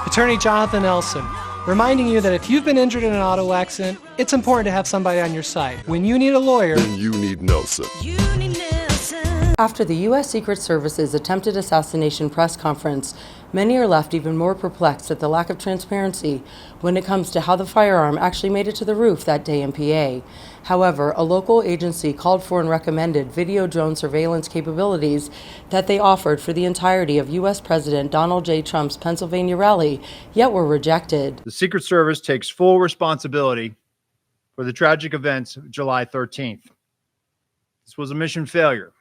Attorney Jonathan Elson, reminding you that if you've been injured in an auto accident, it's important to have somebody on your side. When you need a lawyer, then you need Nelson. After the U.S. Secret Service's attempted assassination press conference, many are left even more perplexed at the lack of transparency when it comes to how the firearm actually made it to the roof that day in PA. However, a local agency called for and recommended video drone surveillance capabilities that they offered for the entirety of U.S. President Donald J. Trump's Pennsylvania rally, yet were rejected. The Secret Service takes full responsibility for the tragic events of July 13th. This was a mission failure.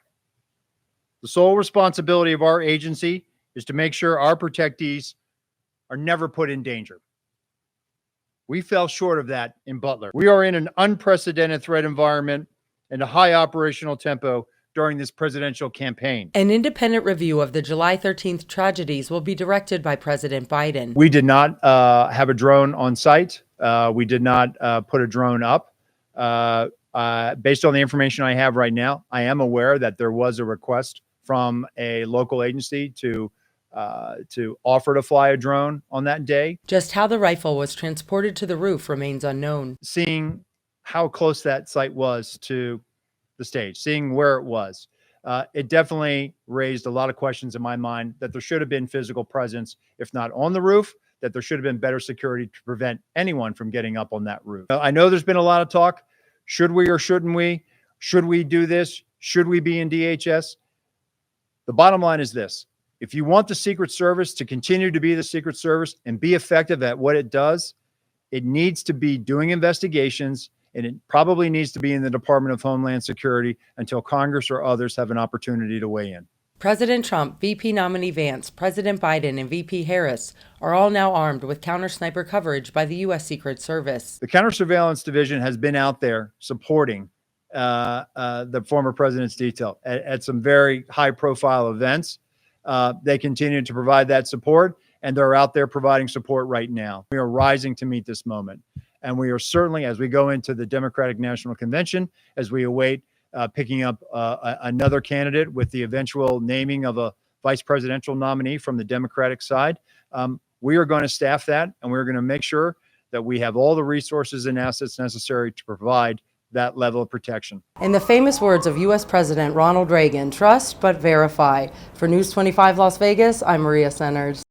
The sole responsibility of our agency is to make sure our protectees are never put in danger. We fell short of that in Butler. We are in an unprecedented threat environment and a high operational tempo during this presidential campaign. An independent review of the July 13th tragedies will be directed by President Biden. We did not have a drone on site. We did not put a drone up. Based on the information I have right now, I am aware that there was a request from a local agency to offer to fly a drone on that day. Just how the rifle was transported to the roof remains unknown. Seeing how close that site was to the stage, seeing where it was, it definitely raised a lot of questions in my mind that there should have been physical presence, if not on the roof, that there should have been better security to prevent anyone from getting up on that roof. I know there's been a lot of talk. Should we or shouldn't we? Should we do this? Should we be in DHS? The bottom line is this. If you want the Secret Service to continue to be the Secret Service and be effective at what it does, it needs to be doing investigations, and it probably needs to be in the Department of Homeland Security until Congress or others have an opportunity to weigh in. President Trump, VP nominee Vance, President Biden, and VP Harris are all now armed with counter-sniper coverage by the U.S. Secret Service. The Counter-Surveillance Division has been out there supporting the former president's detail at some very high-profile events. They continue to provide that support, and they're out there providing support right now. We are rising to meet this moment, and we are certainly, as we go into the Democratic National Convention, as we await picking up another candidate with the eventual naming of a vice presidential nominee from the Democratic side, we are going to staff that, and we're going to make sure that we have all the resources and assets necessary to provide that level of protection. In the famous words of U.S. President Ronald Reagan, trust but verify. For News 25 Las Vegas, I'm Maria Centers.